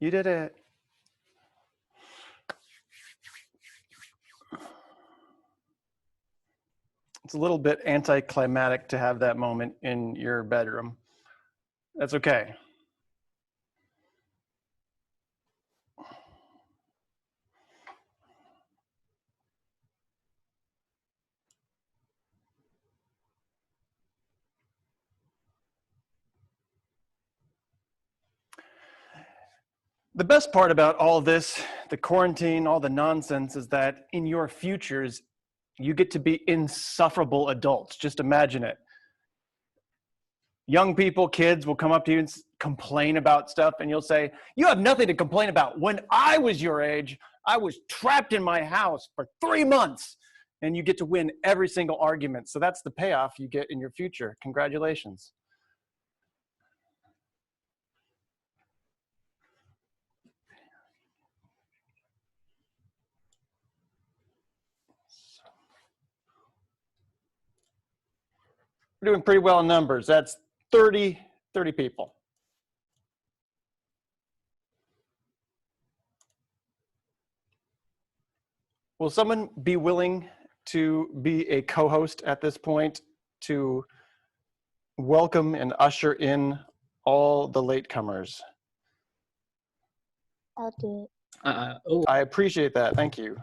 You did it. It's a little bit anticlimactic to have that moment in your bedroom. That's okay. The best part about all this, the quarantine, all the nonsense, is that in your futures, you get to be insufferable adults. Just imagine it. Young people, kids will come up to you and complain about stuff, and you'll say, you have nothing to complain about. When I was your age, I was trapped in my house for 3 months, and you get to win every single argument. So that's the payoff you get in your future. Congratulations. We're doing pretty well in numbers. That's 30 people. Will someone be willing to be a co-host at this point to welcome and usher in all the latecomers? I'll do Oh, I appreciate that. Thank you.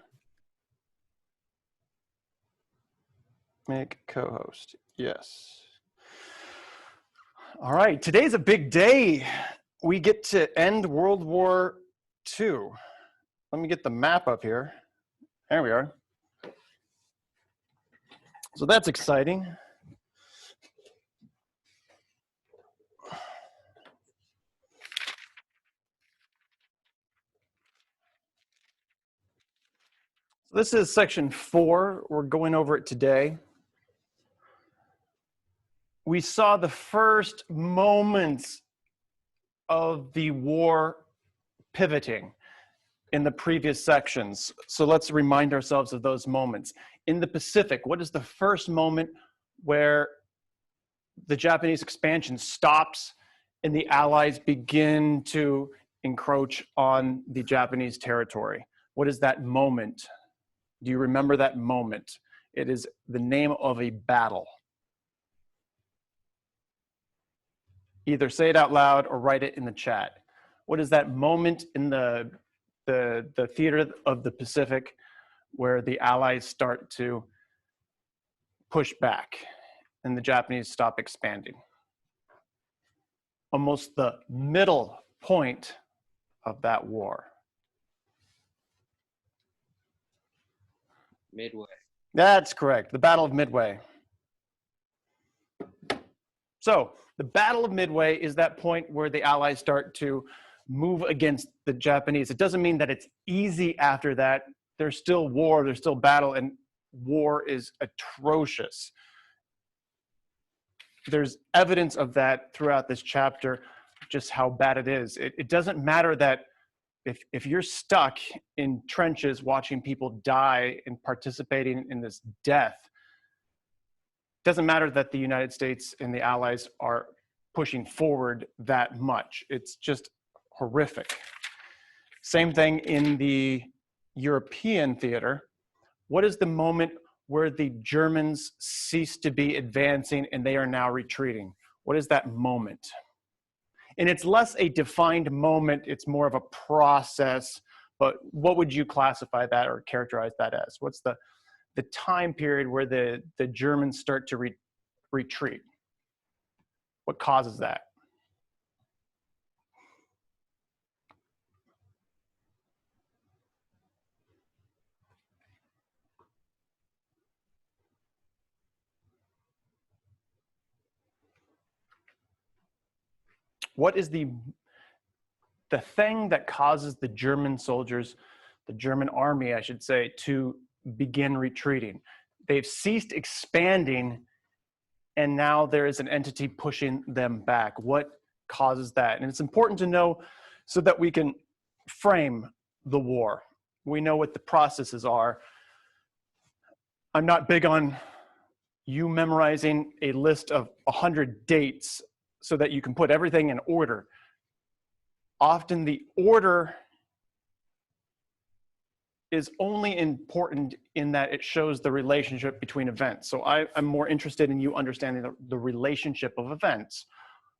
Make co-host. Yes. All right. Today's a big day. We get to end World War II. Let me get the map up here. There we are. So that's exciting. This is section 4. We're going over it today. We saw the first moments of the war pivoting in the previous sections. So let's remind ourselves of those moments. In the Pacific, what is the first moment where the Japanese expansion stops and the Allies begin to encroach on the Japanese territory? What is that moment? Do you remember that moment? It is the name of a battle. Either say it out loud or write it in the chat. What is that moment in the theater of the Pacific where the Allies start to push back and the Japanese stop expanding? Almost the middle point of that war. Midway. That's correct, the Battle of Midway. So the Battle of Midway is that point where the Allies start to move against the Japanese. It doesn't mean that it's easy after that. There's still war, there's still battle, and war is atrocious. There's evidence of that throughout this chapter, just how bad it is. It doesn't matter that if you're stuck in trenches watching people die and participating in this death, it doesn't matter that the United States and the Allies are pushing forward that much. It's just horrific. Same thing in the European theater. What is the moment where the Germans cease to be advancing and they are now retreating? What is that moment? And it's less a defined moment, it's more of a process, but what would you classify that or characterize that as? What's the time period where the Germans start to retreat? What causes that? What is the thing that causes the German soldiers, the German army, I should say, to begin retreating? They've ceased expanding, and now there is an entity pushing them back. What causes that? And it's important to know so that we can frame the war. We know what the processes are. I'm not big on you memorizing a list of 100 dates so that you can put everything in order. often the order is only important in that it shows the relationship between events. So I'm more interested in you understanding the relationship of events.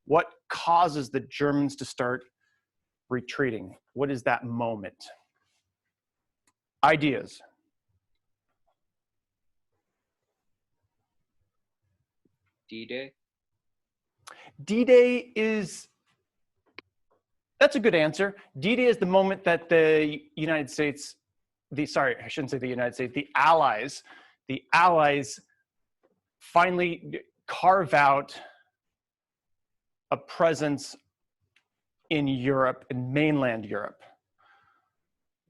What causes the Germans to start retreating? What is that moment? Ideas? D-Day? D-Day is, that's a good answer. D-Day is the moment that the United States, sorry, I shouldn't say the United States, the Allies finally carve out a presence in Europe, in mainland Europe.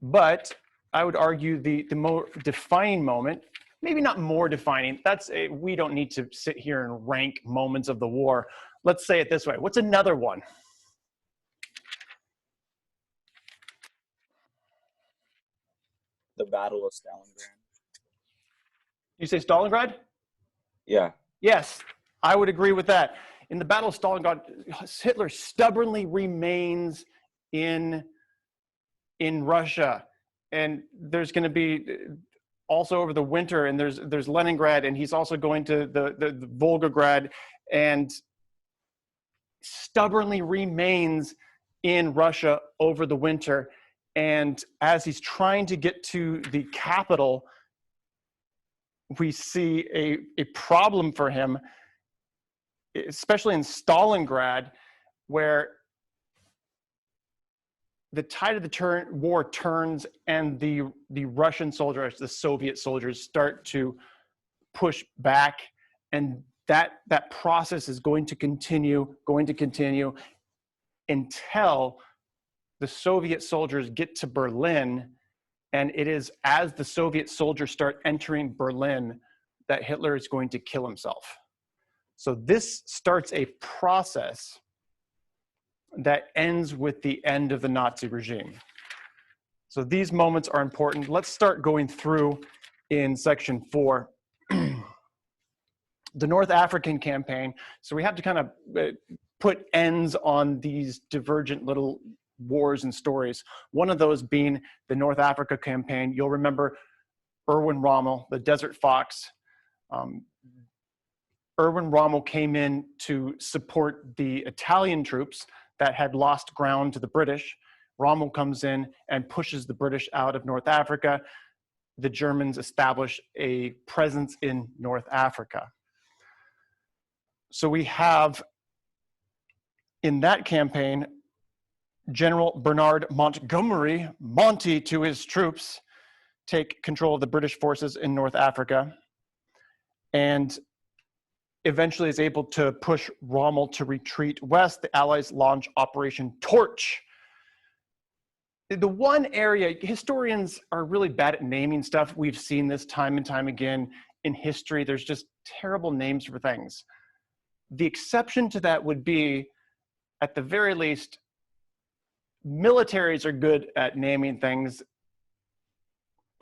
But I would argue the more defining moment, maybe not more defining, we don't need to sit here and rank moments of the war. Let's say it this way. What's another one? The Battle of Stalingrad. You say Stalingrad? Yeah. Yes, I would agree with that. In the Battle of Stalingrad, Hitler stubbornly remains in Russia. And there's going to be also over the winter, and there's Leningrad, and he's also going to the Volgograd, and stubbornly remains in Russia over the winter. And as he's trying to get to the capital, we see a problem for him, especially in Stalingrad, where the tide of the war turns, and the Russian soldiers, the Soviet soldiers, start to push back, and that process is going to continue until the Soviet soldiers get to Berlin. And it is as the Soviet soldiers start entering Berlin that Hitler is going to kill himself. So this starts a process that ends with the end of the Nazi regime. So these moments are important. Let's start going through in section 4. The North African campaign. So we have to kind of put ends on these divergent little wars and stories. One of those being the North Africa campaign. You'll remember Erwin Rommel, the Desert Fox. Erwin Rommel came in to support the Italian troops that had lost ground to the British. Rommel comes in and pushes the British out of North Africa. The Germans establish a presence in North Africa. So we have, in that campaign, General Bernard Montgomery, Monty to his troops, take control of the British forces in North Africa, and eventually is able to push Rommel to retreat west. The Allies launch Operation Torch. The one area, historians are really bad at naming stuff. We've seen this time and time again in history. There's just terrible names for things. The exception to that would be, at the very least, militaries are good at naming things.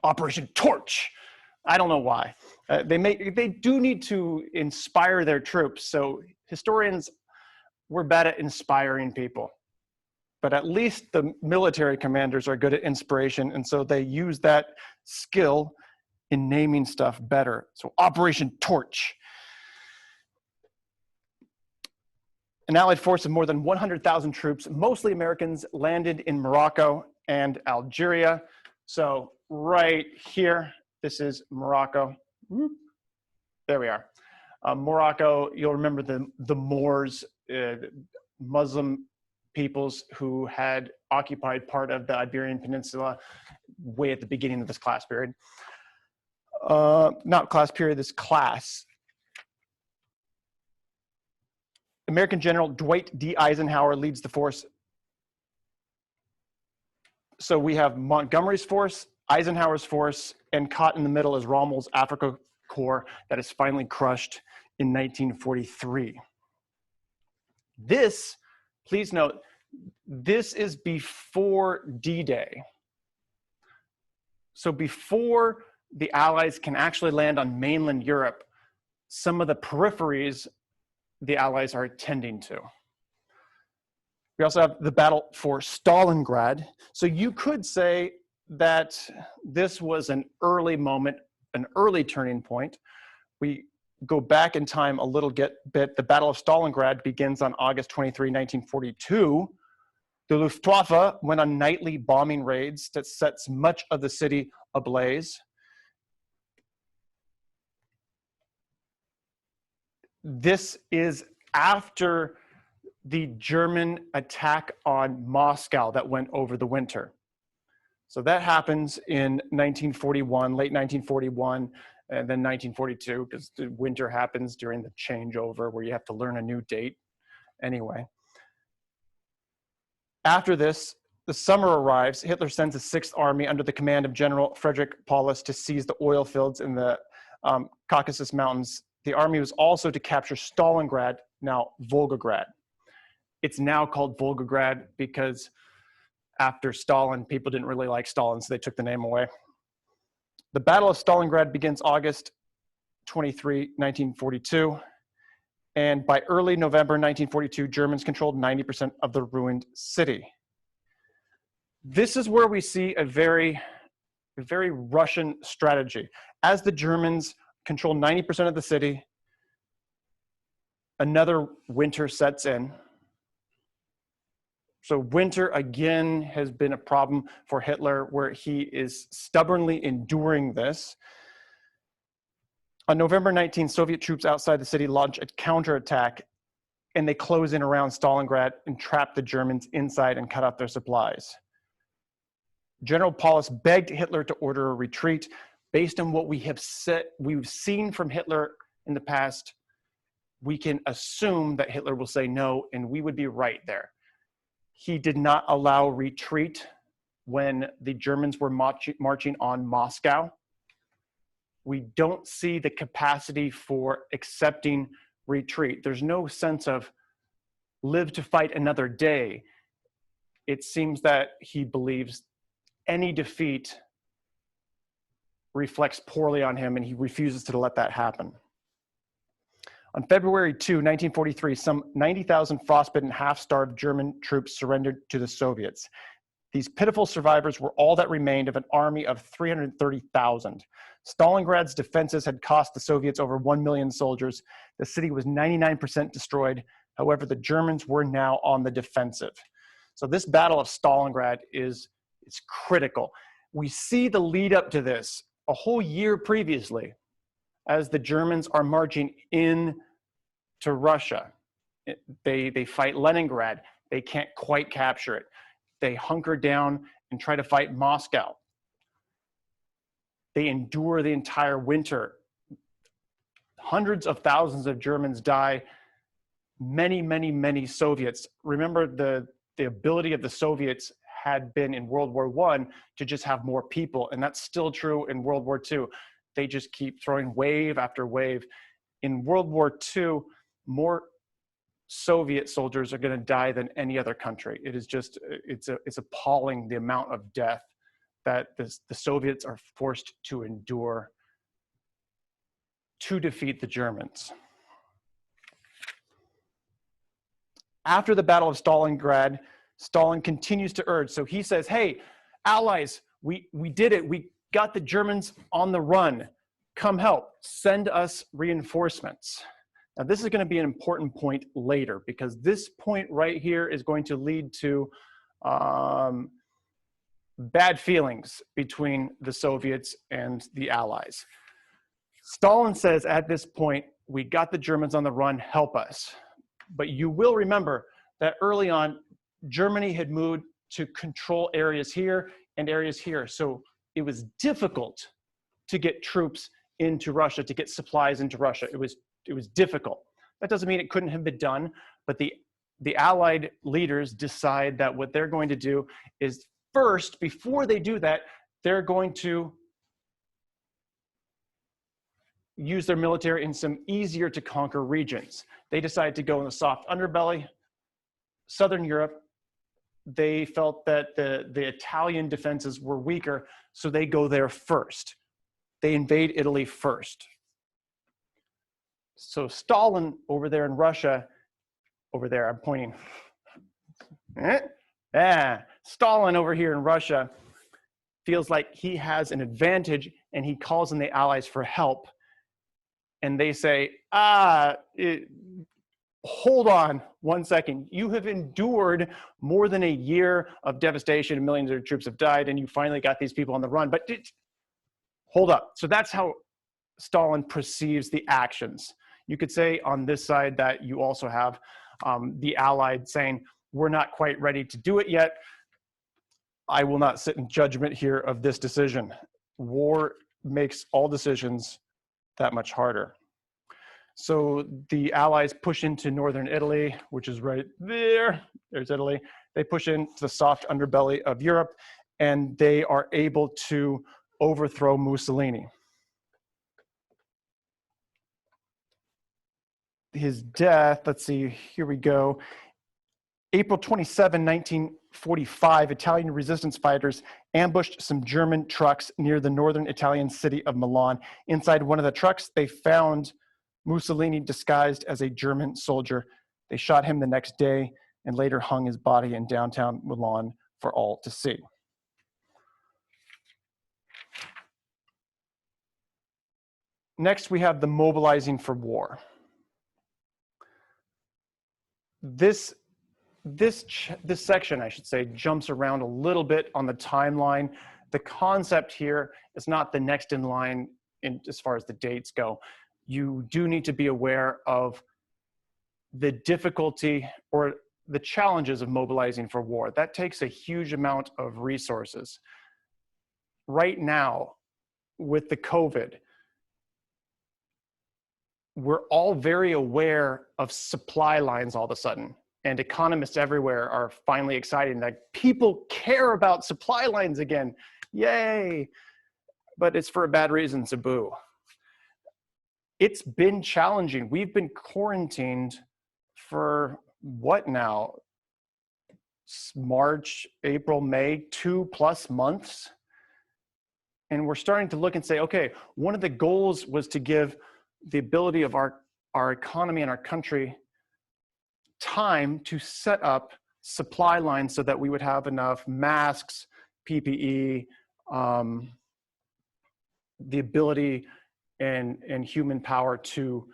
Operation Torch. I don't know why. They do need to inspire their troops. So historians, we're bad at inspiring people. But at least the military commanders are good at inspiration, and so they use that skill in naming stuff better. So Operation Torch. An Allied force of more than 100,000 troops, mostly Americans, landed in Morocco and Algeria. So right here, this is Morocco. There we are. Morocco, you'll remember the Moors, Muslim peoples who had occupied part of the Iberian Peninsula way at the beginning of this class period. Not class period, this class. American General Dwight D. Eisenhower leads the force. So we have Montgomery's force, Eisenhower's force, and caught in the middle is Rommel's Africa Corps that is finally crushed in 1943. This, please note, this is before D-Day. So before the Allies can actually land on mainland Europe, some of the peripheries the Allies are tending to. We also have the battle for Stalingrad. So you could say that this was an early moment, an early turning point. We go back in time a little bit. The Battle of Stalingrad begins on August 23, 1942. The Luftwaffe went on nightly bombing raids that sets much of the city ablaze. This is after the German attack on Moscow that went over the winter. So that happens in 1941, late 1941, and then 1942, because the winter happens during the changeover where you have to learn a new date. Anyway, after this, the summer arrives. Hitler sends a Sixth Army under the command of General Frederick Paulus to seize the oil fields in the Caucasus Mountains. The army was also to capture Stalingrad, now Volgograd. It's now called Volgograd because after Stalin, people didn't really like Stalin, so they took the name away. The Battle of Stalingrad begins August 23, 1942. And by early November 1942, Germans controlled 90% of the ruined city. This is where we see a very Russian strategy. As the Germans control 90% of the city, another winter sets in. So winter, again, has been a problem for Hitler, where he is stubbornly enduring this. On November 19, Soviet troops outside the city launch a counterattack, and they close in around Stalingrad and trap the Germans inside and cut off their supplies. General Paulus begged Hitler to order a retreat. Based on what we've seen from Hitler in the past, we can assume that Hitler will say no, and we would be right there. He did not allow retreat when the Germans were marching on Moscow. We don't see the capacity for accepting retreat. There's no sense of live to fight another day. It seems that he believes any defeat reflects poorly on him, and he refuses to let that happen. On February 2, 1943, some 90,000 frostbitten, half-starved German troops surrendered to the Soviets. These pitiful survivors were all that remained of an army of 330,000. Stalingrad's defenses had cost the Soviets over 1 million soldiers. The city was 99% destroyed. However, the Germans were now on the defensive. So this Battle of Stalingrad is critical. We see the lead up to this a whole year previously, as the Germans are marching in to Russia. They fight Leningrad. They can't quite capture it. They hunker down and try to fight Moscow. They endure the entire winter. Hundreds of thousands of Germans die. Many, many, many Soviets. Remember, the ability of the Soviets had been in World War I to just have more people, and that's still true in World War II. They just keep throwing wave after wave. In World War II, more Soviet soldiers are going to die than any other country. It is just, it's appalling the amount of death that the Soviets are forced to endure to defeat the Germans. After the Battle of Stalingrad, Stalin continues to urge. So he says, hey, allies, we did it. We got the Germans on the run. Come help. Send us reinforcements. Now, this is going to be an important point later, because this point right here is going to lead to bad feelings between the Soviets and the Allies. Stalin says at this point, we got the Germans on the run, help us. But you will remember that early on, Germany had moved to control areas here and areas here. So it was difficult to get troops into Russia, to get supplies into Russia. It was difficult. That doesn't mean it couldn't have been done, but the Allied leaders decide that what they're going to do is first, before they do that, they're going to use their military in some easier to conquer regions. They decide to go in the soft underbelly, Southern Europe. They felt that the Italian defenses were weaker, so they go there first. They invade Italy first. So Stalin over there in Russia, over there, I'm pointing, Stalin over here in Russia feels like he has an advantage, and he calls in the Allies for help. And they say, hold on 1 second. You have endured more than a year of devastation, and millions of troops have died, and you finally got these people on the run. But hold up. So that's how Stalin perceives the actions. You could say on this side that you also have the Allied saying, we're not quite ready to do it yet. I will not sit in judgment here of this decision. War makes all decisions that much harder. So the Allies push into northern Italy, which is right there. There's Italy. They push into the soft underbelly of Europe, and they are able to overthrow Mussolini. His death, let's see, here we go. April 27, 1945, Italian resistance fighters ambushed some German trucks near the northern Italian city of Milan. Inside one of the trucks, they found Mussolini disguised as a German soldier. They shot him the next day and later hung his body in downtown Milan for all to see. Next, we have the mobilizing for war. This section, I should say, jumps around a little bit on the timeline. The concept here is not the next in line as far as the dates go. You do need to be aware of the difficulty or the challenges of mobilizing for war. That takes a huge amount of resources. Right now, with the COVID, we're all very aware of supply lines all of a sudden. And economists everywhere are finally excited that people care about supply lines again. Yay! But it's for a bad reason, so boo. It's been challenging. We've been quarantined for what now? March, April, May, 2+ months. And we're starting to look and say, okay, one of the goals was to give the ability of our economy and our country time to set up supply lines so that we would have enough masks, PPE, the ability and human power to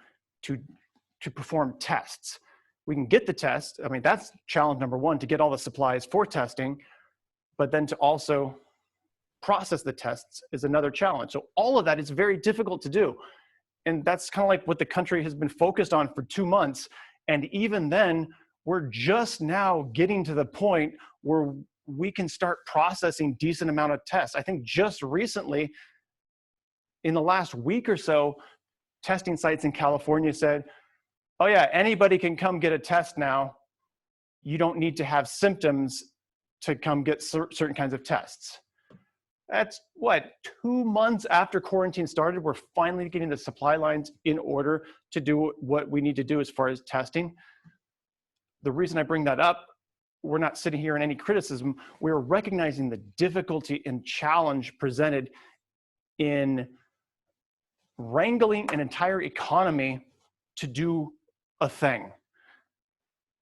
perform tests. We can get the test. I mean, that's challenge number one, to get all the supplies for testing, but then to also process the tests is another challenge. So all of that is very difficult to do. And that's kind of like what the country has been focused on for 2 months. And even then, we're just now getting to the point where we can start processing decent amount of tests. I think just recently, in the last week or so, testing sites in California said, oh yeah, anybody can come get a test now. You don't need to have symptoms to come get certain kinds of tests. That's what, 2 months after quarantine started, we're finally getting the supply lines in order to do what we need to do as far as testing. The reason I bring that up, we're not sitting here in any criticism. We're recognizing the difficulty and challenge presented in wrangling an entire economy to do a thing.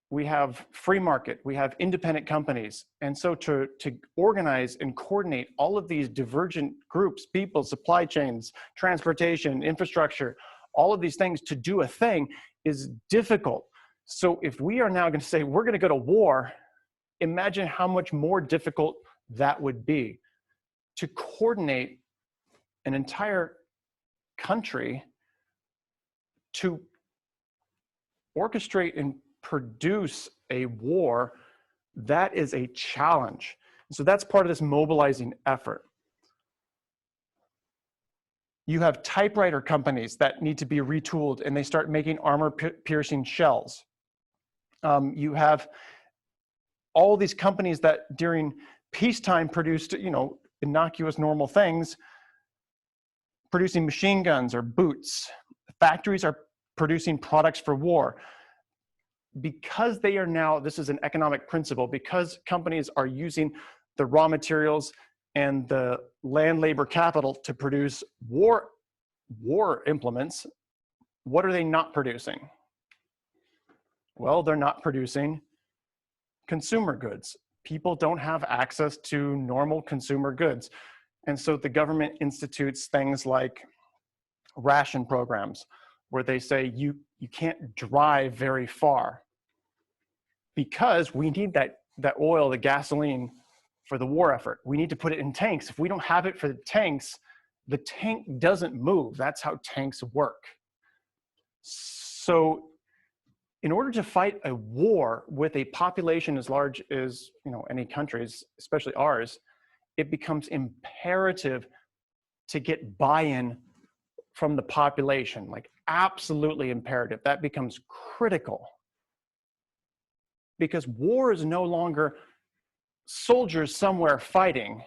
We have free market, we have independent companies. And so to organize and coordinate all of these divergent groups, people, supply chains, transportation, infrastructure, all of these things to do a thing is difficult. So if we are now going to say we're going to go to war, imagine how much more difficult that would be to coordinate an entire country to orchestrate and produce a war. That is a challenge. So that's part of this mobilizing effort. You have typewriter companies that need to be retooled and they start making armor-piercing shells. You have all these companies that during peacetime produced, innocuous normal things, producing machine guns or boots. Factories are producing products for war. Because they are now, this is an economic principle, because companies are using the raw materials and the land labor capital to produce war implements, what are they not producing? Well, they're not producing consumer goods. People don't have access to normal consumer goods. And so the government institutes things like ration programs where they say you can't drive very far because we need that oil, the gasoline for the war effort. We need to put it in tanks. If we don't have it for the tank doesn't move. That's how tanks work. So in order to fight a war with a population as large as any countries, especially ours, it becomes imperative to get buy-in from the population, like absolutely imperative. That becomes critical because war is no longer soldiers somewhere fighting.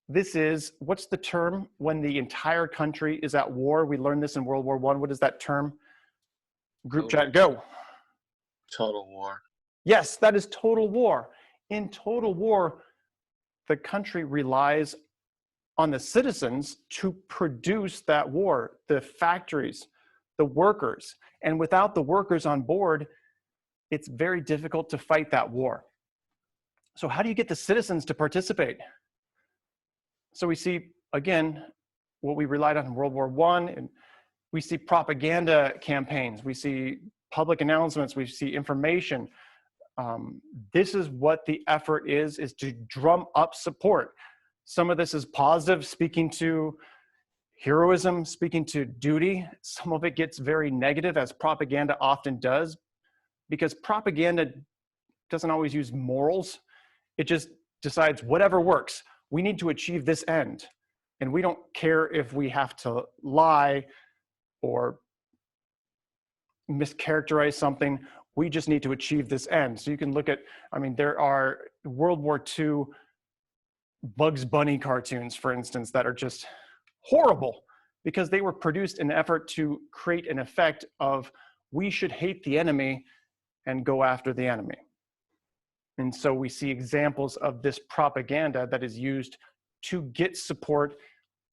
This is, what's the term when the entire country is at war? We learned this in World War I. What is that term? Group chat, go. Total war. Yes, that is total war. In total war, the country relies on the citizens to produce that war, the factories, the workers. And without the workers on board, it's very difficult to fight that war. So how do you get the citizens to participate? So we see, again, what we relied on in World War I, and we see propaganda campaigns, we see public announcements, we see information. This is what the effort is to drum up support. Some of this is positive, speaking to heroism, speaking to duty. Some of it gets very negative, as propaganda often does, because propaganda doesn't always use morals. It just decides whatever works. We need to achieve this end. And we don't care if we have to lie or mischaracterize something. We just need to achieve this end. So you can look at, there are World War II Bugs Bunny cartoons, for instance, that are just horrible because they were produced in an effort to create an effect of we should hate the enemy and go after the enemy. And so we see examples of this propaganda that is used to get support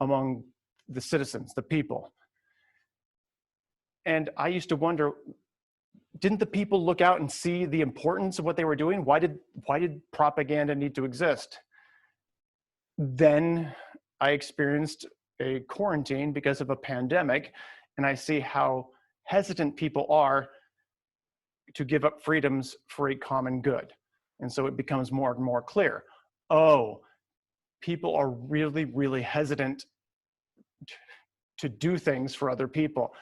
among the citizens, the people. And I used to wonder, didn't the people look out and see the importance of what they were doing? Why did propaganda need to exist? Then I experienced a quarantine because of a pandemic, and I see how hesitant people are to give up freedoms for a common good. And so it becomes more and more clear. Oh, people are really, really hesitant to do things for other people.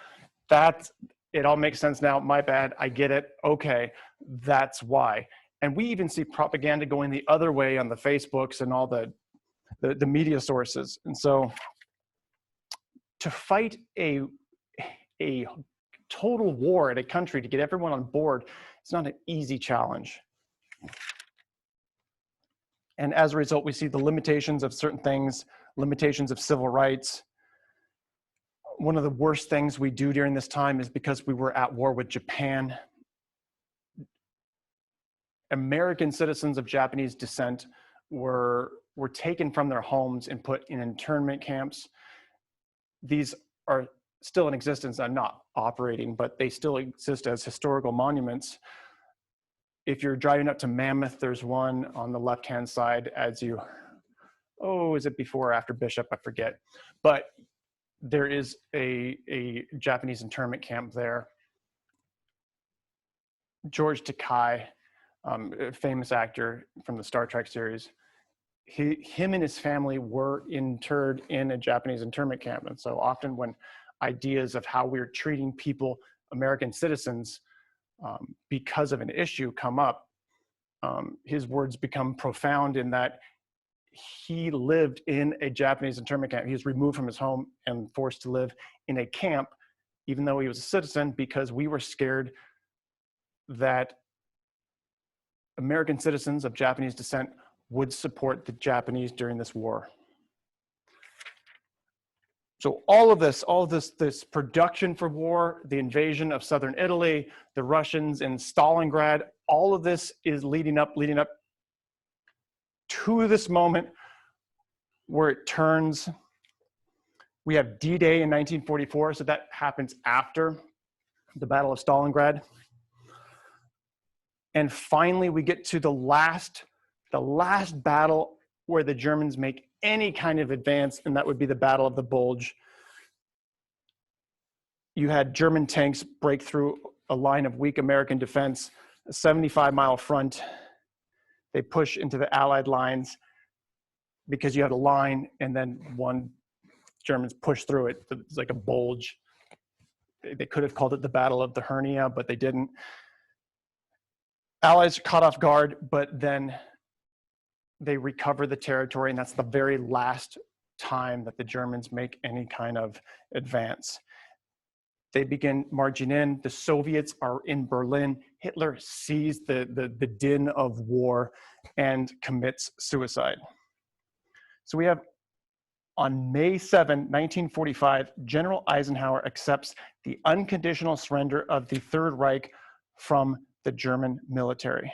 It all makes sense now. My bad, I get it. Okay, that's why. And we even see propaganda going the other way on the Facebooks and all the media sources. And so to fight a total war in a country, to get everyone on board, it's not an easy challenge. And as a result, we see the limitations of certain things, limitations of civil rights. One of the worst things we do during this time is because we were at war with Japan. American citizens of Japanese descent were taken from their homes and put in internment camps. These are still in existence and not operating, but they still exist as historical monuments. If you're driving up to Mammoth, there's one on the left-hand side as you, is it before or after Bishop? I forget. But there is a Japanese internment camp there. George Takei, a famous actor from the Star Trek series, him and his family were interred in a Japanese internment camp. And so often when ideas of how we're treating people, American citizens, because of an issue come up, his words become profound in that he lived in a Japanese internment camp. He was removed from his home and forced to live in a camp, even though he was a citizen, because we were scared that American citizens of Japanese descent would support the Japanese during this war. So all of this production for war, the invasion of southern Italy, the Russians in Stalingrad, all of this is leading up to this moment where it turns. We have D-Day in 1944, so that happens after the Battle of Stalingrad. And finally, we get to the last battle where the Germans make any kind of advance, and that would be the Battle of the Bulge. You had German tanks break through a line of weak American defense, a 75-mile front. They push into the Allied lines because you had a line, and then Germans push through it. It's like a bulge. They could have called it the Battle of the Hernia, but they didn't. Allies are caught off guard, but then they recover the territory, and that's the very last time that the Germans make any kind of advance. They begin marching in. The Soviets are in Berlin. Hitler sees the din of war and commits suicide. So we have, on May 7, 1945, General Eisenhower accepts the unconditional surrender of the Third Reich from the German military.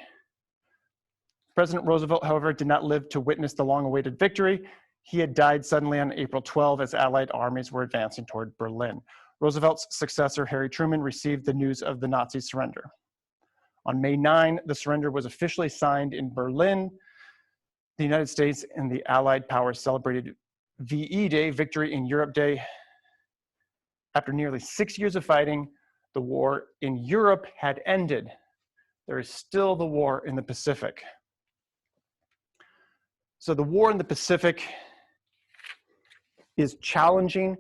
President Roosevelt, however, did not live to witness the long-awaited victory. He had died suddenly on April 12 as Allied armies were advancing toward Berlin. Roosevelt's successor, Harry Truman, received the news of the Nazi surrender. On May 9, the surrender was officially signed in Berlin. The United States and the Allied powers celebrated VE Day, Victory in Europe Day. After nearly 6 years of fighting, the war in Europe had ended. There is still the war in the Pacific. So the war in the Pacific is challenging.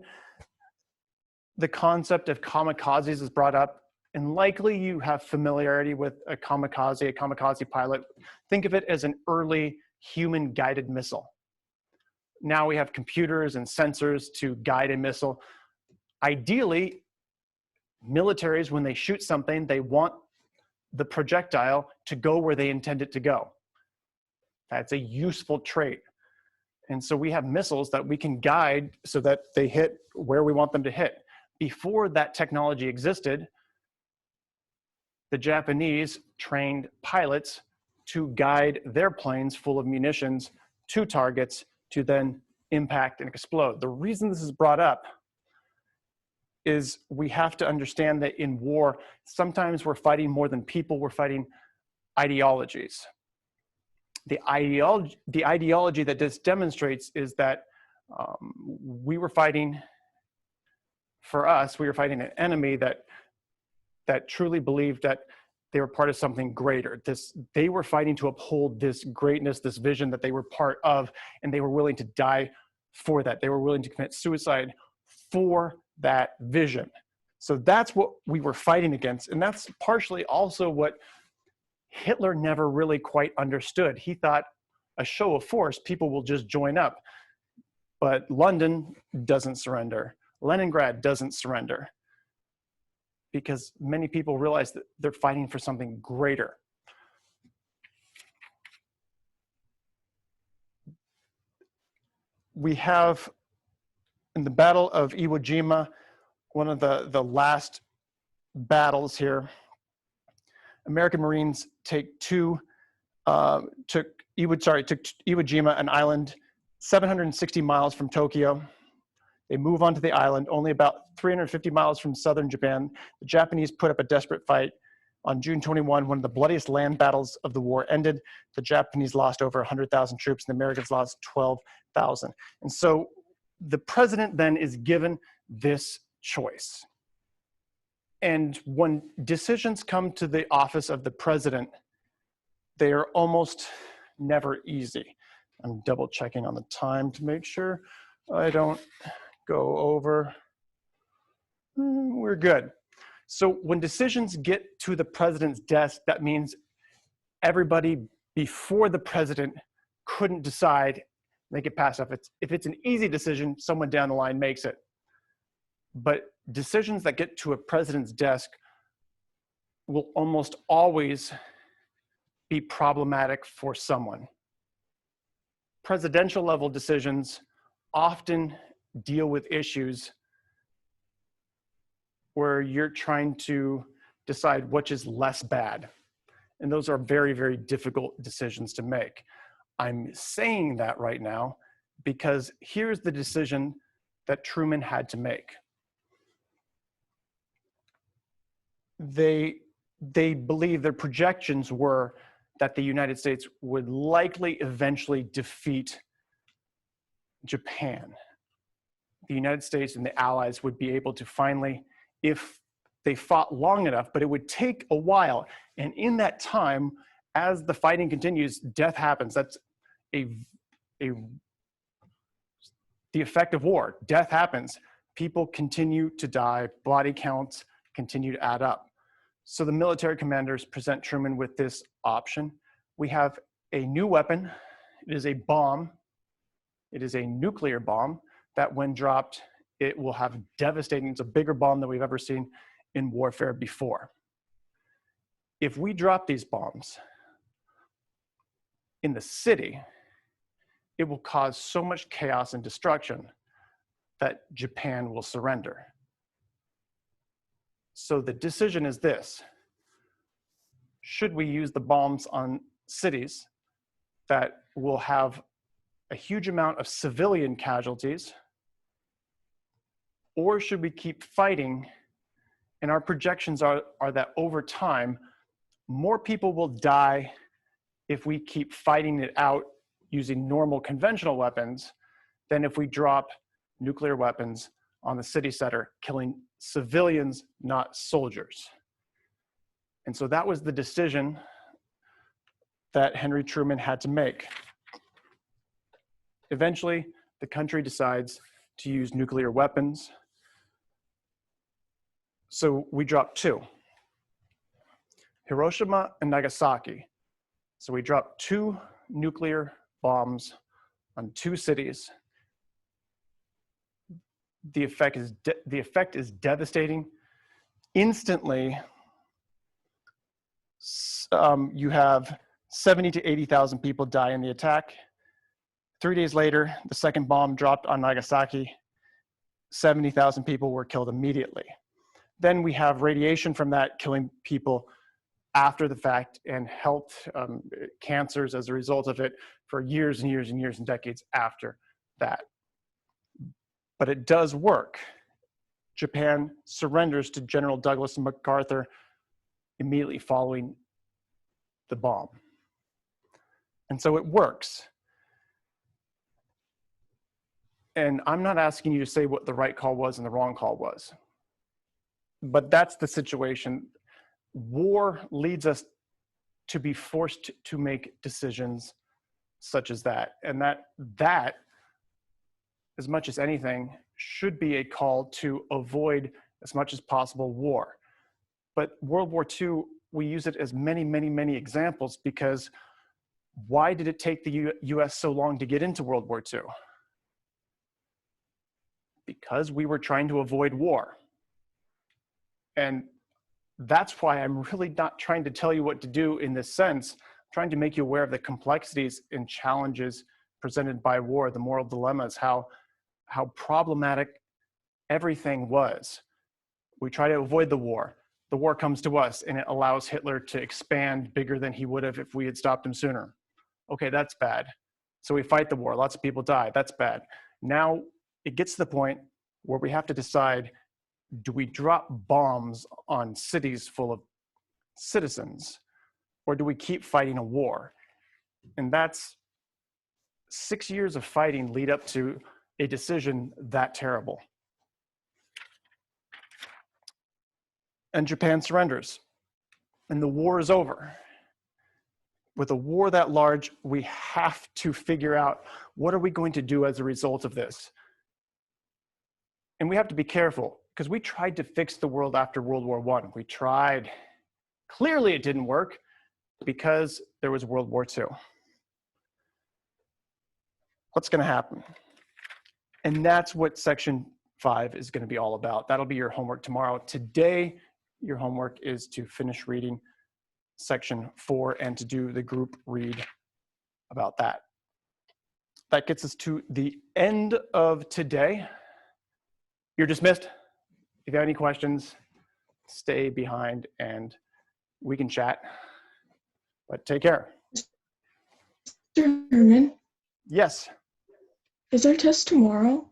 The concept of kamikazes is brought up, and likely you have familiarity with a kamikaze pilot. Think of it as an early human-guided missile. Now we have computers and sensors to guide a missile. Ideally, militaries, when they shoot something, they want the projectile to go where they intend it to go. That's a useful trait. And so we have missiles that we can guide so that they hit where we want them to hit. Before that technology existed, the Japanese trained pilots to guide their planes full of munitions to targets to then impact and explode. The reason this is brought up is we have to understand that in war, sometimes we're fighting more than people, we're fighting ideologies. The ideology that this demonstrates is that we were fighting, for us, we were fighting an enemy that truly believed that they were part of something greater. They were fighting to uphold this greatness, this vision that they were part of, and they were willing to die for that. They were willing to commit suicide for that vision. So that's what we were fighting against. And that's partially also what Hitler never really quite understood. He thought a show of force, people will just join up. But London doesn't surrender. Leningrad doesn't surrender. Because many people realize that they're fighting for something greater. We have, in the Battle of Iwo Jima, one of the last battles here, American Marines took Iwo Jima, an island 760 miles from Tokyo. They move onto the island, only about 350 miles from southern Japan. The Japanese put up a desperate fight. On June 21, one of the bloodiest land battles of the war ended. The Japanese lost over 100,000 troops, and the Americans lost 12,000. And so the president then is given this choice. And when decisions come to the office of the president, they are almost never easy. I'm double checking on the time to make sure I don't go over. We're good. So when decisions get to the president's desk, that means everybody before the president couldn't decide, make it pass up. If it's an easy decision, someone down the line makes it. But decisions that get to a president's desk will almost always be problematic for someone. Presidential level decisions often deal with issues where you're trying to decide which is less bad. And those are very, very difficult decisions to make. I'm saying that right now because here's the decision that Truman had to make. They they believe their projections were that the United States would likely eventually defeat Japan. The United States and the Allies would be able to finally, if they fought long enough, but it would take a while. And in that time, as the fighting continues, death happens. That's the effect of war. Death happens. People continue to die. Body counts continue to add up. So the military commanders present Truman with this option. We have a new weapon. It is a bomb. It is a nuclear bomb that when dropped, it will have devastating, it's a bigger bomb than we've ever seen in warfare before. If we drop these bombs in the city, it will cause so much chaos and destruction that Japan will surrender. So the decision is this: should we use the bombs on cities that will have a huge amount of civilian casualties, or should we keep fighting? And our projections are that over time, more people will die if we keep fighting it out using normal conventional weapons than if we drop nuclear weapons on the city center, killing civilians, not soldiers. And so that was the decision that Henry Truman had to make. Eventually, the country decides to use nuclear weapons. So we dropped 2, Hiroshima and Nagasaki. So we dropped 2 nuclear bombs on 2 cities. The effect is devastating. Instantly, you have 70 to 80,000 people die in the attack. 3 days later, the second bomb dropped on Nagasaki. 70,000 people were killed immediately. Then we have radiation from that killing people after the fact, and health cancers as a result of it for years and years and years and decades after that. But it does work. Japan surrenders to General Douglas MacArthur immediately following the bomb. And so it works. And I'm not asking you to say what the right call was and the wrong call was, but that's the situation. War leads us to be forced to make decisions such as that. And that, as much as anything, should be a call to avoid as much as possible war. But World War II, we use it as many, many, many examples, because why did it take the US so long to get into World War II? Because we were trying to avoid war. And that's why I'm really not trying to tell you what to do in this sense. I'm trying to make you aware of the complexities and challenges presented by war, the moral dilemmas, how problematic everything was. We try to avoid the war. The war comes to us, and it allows Hitler to expand bigger than he would have if we had stopped him sooner. Okay, that's bad. So we fight the war. Lots of people die. That's bad. Now it gets to the point where we have to decide, do we drop bombs on cities full of citizens, or do we keep fighting a war? And that's 6 years of fighting lead up to a decision that terrible. And Japan surrenders, and the war is over. With a war that large, we have to figure out, what are we going to do as a result of this? And we have to be careful, because we tried to fix the world after World War I. We tried. Clearly it didn't work, because there was World War II. What's going to happen? And that's what section 5 is going to be all about. That'll be your homework tomorrow. Today, your homework is to finish reading section 4 and to do the group read about that. That gets us to the end of today. You're dismissed. If you have any questions, stay behind and we can chat. But take care. Mr. Herman, Yes. is our test tomorrow?